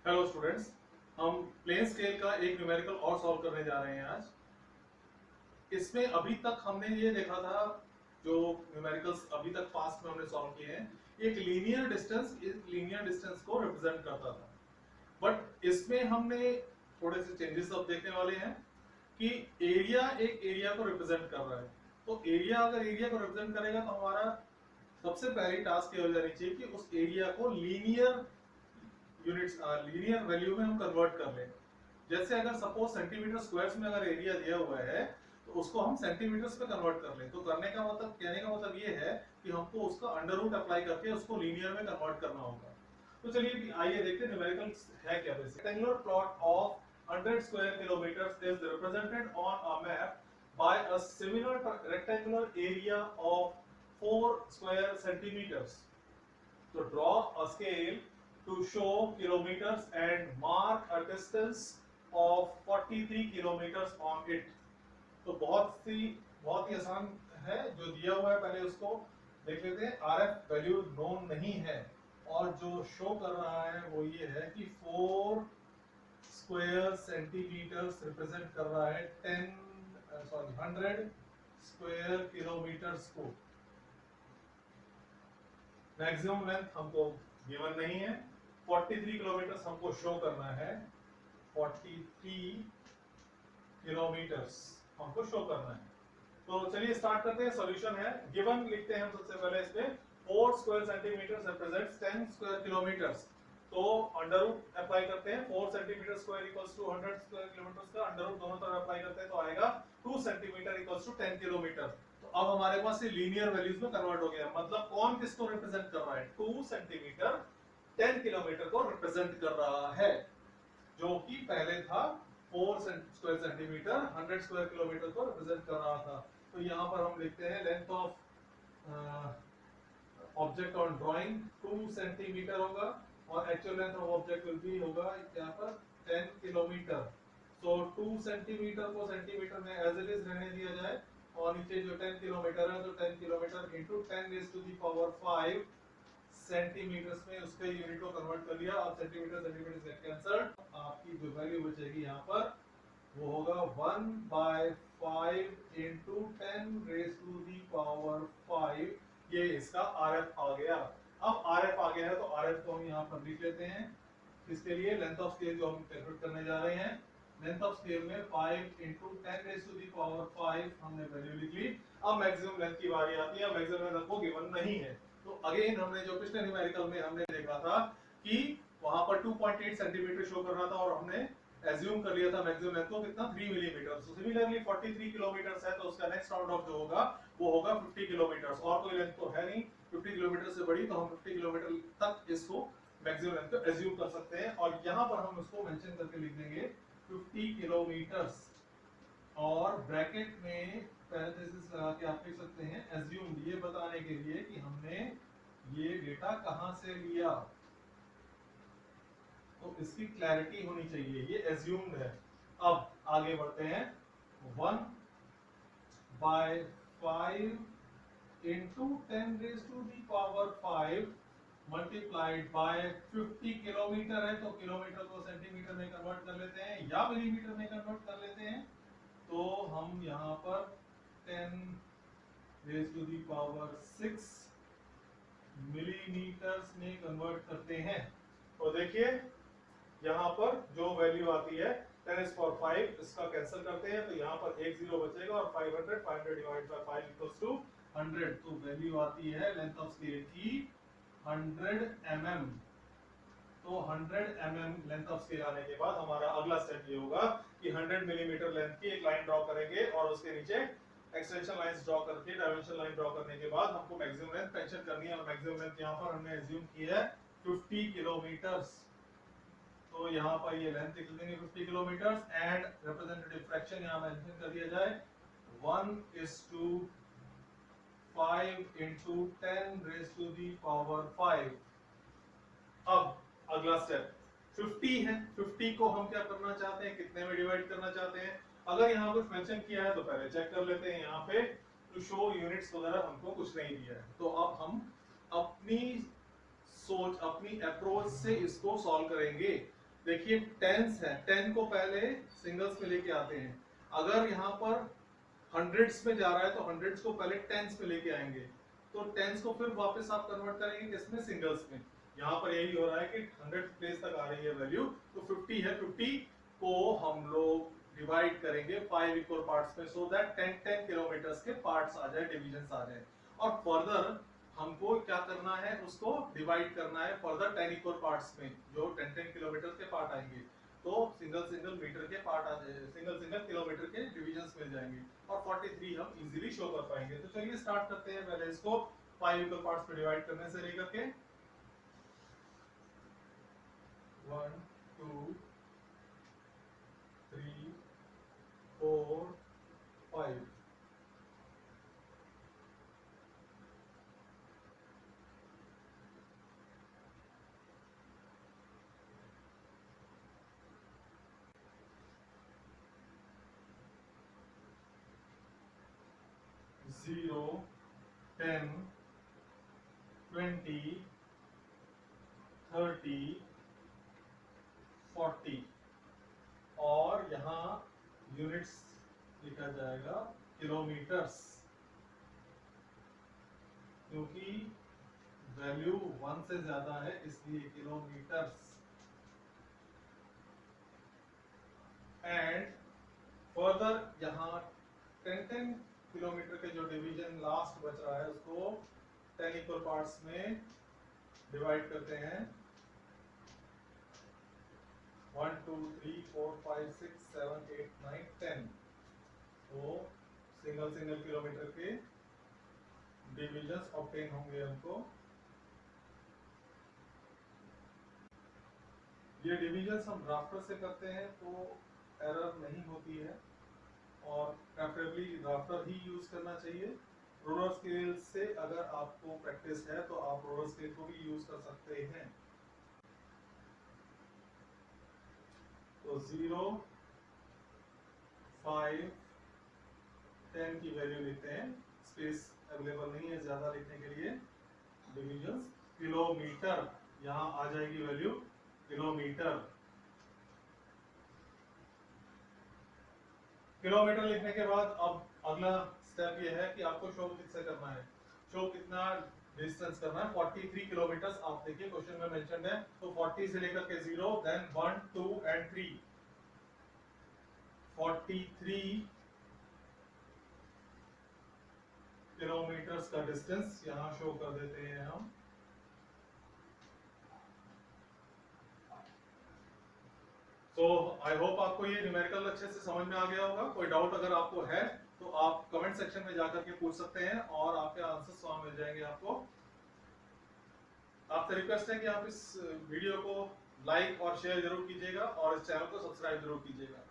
Hello students, हम plain scale का एक न्यूमेरिकल और सॉल्व करने जा रहे हैं आज। इसमें अभी तक हमने ये देखा था, जो न्यूमेरिकल्स अभी तक पास्ट में हमने सॉल्व किए हैं, एक लीनियर डिस्टेंस को रिप्रेजेंट करता था। बट इसमें हमने थोड़े से चेंजेस अब देखने वाले हैं कि एरिया एक एरिया को रिप्रेजेंट कर रहा है। तो एरिया अगर एरिया को रिप्रेजेंट करेगा तो हमारा सबसे पहली टास्क ये हो जानी चाहिए कि उस एरिया को लीनियर यूनिट्स लीनियर वैल्यू में हम कन्वर्ट कर लें। जैसे अगर सपोज सेंटीमीटर स्क्वायर्स में अगर एरिया दिया हुआ है तो उसको हम सेंटीमीटर्स में कन्वर्ट कर लें। तो करने का मतलब, कहने का मतलब ये है कि हमको उसका अंडर रूट अप्लाई करके उसको लीनियर में कन्वर्ट करना होगा। तो चलिए आइए देखते हैं न्यूमेरिकल है क्या। Basic rectangular plot of 100 square kilometres is represented on a map by a similar rectangular area of 4 square centimeters. So draw a scale to show kilometers and mark a distance of 43 kilometers on it. तो बहुत ही आसान है, जो दिया हुआ है पहले उसको देख लेते हैं। RF वैल्यू नोन नहीं है और जो शो कर रहा है वो ये है कि 4 स्क्वायर सेंटीमीटर्स रिप्रेजेंट कर रहा है 100 स्क्वायर किलोमीटर्स को। मैक्सिमम लेंथ हमको गिवन नहीं है, 43 किलोमीटर्स हमको शो करना है। 43 किलोमीटर्स हमको शो करना है। तो चलिए स्टार्ट करते हैं। सॉल्यूशन है गिवन, लिखते हैं हम सबसे पहले इसमें 4 square centimetre represents 10 square kilometres. तो अंडर रूट अप्लाई करते हैं। 4 centimetre square equals to 100 square kilometres का अंडर रूट दोनों तरफ अप्लाई करते हैं तो आएगा 2 सेंटीमीटर इक्वल्स टू 10 किलोमीटर। तो अब हमारे पास ये लीनियर वैल्यूज में कन्वर्ट हो गया। मतलब कौन किसको रिप्रेजेंट कर रहा है? 2 सेंटीमीटर 10 किलोमीटर को रिप्रेजेंट कर रहा है, जो कि पहले था 4 स्क्वायर सेंटीमीटर 100 स्क्वायर किलोमीटर को रिप्रेजेंट कर रहा था। तो यहाँ पर हम लिखते हैं length of object on drawing 2 centimetre होगा और actual length of object will be होगा यहाँ पर 10 किलोमीटर। सो 2 सेंटीमीटर को सेंटीमीटर में एज इट इज रहने दिया जाए और नीचे जो 10 किलोमीटर है तो 10 kilometre into 10 raise to the power 5 centimetres में उसके यूनिट को कन्वर्ट कर लिया। अब सेंटीमीटर सेंटीमीटर गेट कैंसल्ड, आपकी जो वैल्यू बचेगी यहाँ पर वो होगा 1/5 into 10 raise to the power 5। ये इसका RF आ गया। अब RF आ गया है तो RF को हम यहाँ पर लिख लेते हैं। इसके लिए लेंथ ऑफ स्केल जो हम कैलकुलेट करने जा रहे हैं, लेंथ ऑफ स्केल में 5 into 10 raise to the power 5 हमने वैल्यू लिख ली। अब मैक्सिमम लेंथ की बारी आती है। मैक्सिमम लेंथ को गिवन नहीं है तो अगेन हमने जो पिछले न्यूमेरिकल में हमने देखा था कि वहां पर 2.8 सेंटीमीटर शो कर रहा था और हमने एज्यूम कर लिया था मैक्सिमम लेंथ को कितना 3 मिलीमीटर। सो सिमिलरली 43 किलोमीटर है तो उसका नेक्स्ट राउंड ऑफ जो होगा वो होगा 50 किलोमीटर। और कोई लेंथ तो है नहीं 50 किलोमीटर से बड़ी, तो हम 50 किलोमीटर तक इसको मैक्सिमम लेंथ को एज्यूम कर सकते हैं। और यहाँ पर हम इसको मेंशन करके लिख देंगे 50 किलोमीटर्स और ब्रैकेट में पैरेंथेसिस लगा के आप लिख सकते हैं एज्यूम्ड, ये बताने के लिए कि हमने ये डेटा कहां से लिया। तो इसकी क्लैरिटी होनी चाहिए, ये एज्यूम्ड है। अब आगे बढ़ते हैं। 1/5 into 10 raise to the power 5 multiplied by 50 kilometre है तो किलोमीटर को सेंटीमीटर में कन्वर्ट कर लेते हैं या मिलीमीटर में कन्वर्ट कर लेते हैं। तो हम यहाँ पर 10 raise to the power 6 millimetres में कन्वर्ट करते हैं। तो देखिए यहाँ पर जो वैल्यू आती है 10⁵, इसका कैंसिल करते हैं तो यहाँ पर एक जीरो बचेगा और 500 डिवाइड बाय 5 इक्वल्स टू 100। तो वैल्यू आती है लेंथ ऑफ स्केल की 100 mm। तो 100 mm लेंथ ऑफ स्केल आने के बाद हमारा अगला स्टेप ये होगा कि 100 मिलीमीटर लेंथ की एक लाइन ड्रॉ करेंगे और उसके नीचे एक्सटेंशन लाइंस ड्रॉ करके डायमेंशन लाइन ड्रॉ करने के बाद हमको मैक्सिमम लेंथ मेंशन करनी है। और मैक्सिमम लेंथ यहाँ पर हमने एज्यूम की है 50 किलोमीटर्स। तो यहाँ पर ये लेंथ लिख देंगे 50 किलोमीटर्स एंड रिप्रेजेंटेटिव फ्रैक्शन यहाँ मेंशन कर दिया जाए 1:5 into 10 raise to the power 5। अब अगला स्टेप 50 है। 50 को हम क्या करना चाहते हैं, कितने में डिवाइड करना चाहते हैं? अगर यहाँ कुछ मेंशन किया है तो पहले चेक कर लेते हैं। यहाँ पे टू शो यूनिट्स वगैरह हमको कुछ नहीं दिया है। तो अब हम अपनी सोच, अपनी अप्रोच से इसको सॉल्व करेंगे। देखिए टेंस है, 10 को पहले सिंगल्स में लेके आते हैं। अगर यहाँ पर हंड्रेड्स में जा रहा है तो हंड्रेड्स को पहले टेंस में लेके आएंगे, तो टेंस को फिर वापस आप कन्वर्ट करेंगे किसमें, सिंगल्स में। यहाँ पर यही हो रहा है कि 100 प्लेस तक आ रही है वैल्यू, तो 50 है, 50 को हम लोग डिवाइड करेंगे 5 इक्वल पार्ट्स में, सो दैट 10 किलोमीटर्स के पार्ट्स आ जाए, डिविजन्स आ जाए। और फर्दर हमको क्या करना है, उसको डिवाइड करना है फर्दर 10 इक्वल पार्ट्स में, जो 10 किलोमीटर के पार्ट आएंगे, तो सिंगल मीटर के पार्ट आ जाए, सिंगल किलोमीटर के डिविजन्स मिल जाएंगे, और 43 हम इजीली शो कर पाएंगे। तो चलिए स्टार्ट करते हैं पहले इसको 5 इक्वल पार्ट्स में डिवाइड करने से लेकर के 1 2 3 4 5। जीरो, 10, 20, 30, 40, और यहाँ यूनिट्स लिखा जाएगा किलोमीटर्स, क्योंकि वैल्यू 1 से ज्यादा है इसलिए किलोमीटर्स। एंड फर्दर यहाँ 10 किलोमीटर के जो डिवीजन लास्ट बच रहा है उसको 10 इक्वल पार्ट्स में डिवाइड करते हैं, 1 2 3 4 5 6 7 8 9 10। तो सिंगल किलोमीटर के डिविजन्स ऑब्टेन होंगे हमको। ये डिविजन्स हम ड्राफ्टर से करते हैं तो एरर नहीं होती है, और प्रेफरेबली ड्राफ्टर ही यूज करना चाहिए। रोलर स्केल से अगर आपको प्रैक्टिस है तो आप रोलर स्केल को भी यूज कर सकते हैं। तो 0 5 10 की वैल्यू लिखते हैं, स्पेस अवेलेबल नहीं है ज्यादा लिखने के लिए। डिविजन्स किलोमीटर, यहाँ आ जाएगी वैल्यू किलोमीटर। किलोमीटर लिखने के बाद अब अगला स्टेप ये है कि आपको शो किससे करना है, शो कितना डिस्टेंस करना है। 43 किलोमीटर आप देखिए क्वेश्चन में मेंशन्ड है, तो 40 से लेकर के 0 देन 1 2 एंड 3, 43 किलोमीटर्स का डिस्टेंस यहाँ शो कर देते हैं हम। तो आई होप आपको ये न्यूमेरिकल अच्छे से समझ में आ गया होगा। कोई डाउट अगर आपको है तो आप कमेंट सेक्शन में जाकर के पूछ सकते हैं और आपके आंसर्स वहां मिल जाएंगे आपको। आपसे रिक्वेस्ट है कि आप इस वीडियो को लाइक और शेयर जरूर कीजिएगा और इस चैनल को सब्सक्राइब जरूर कीजिएगा।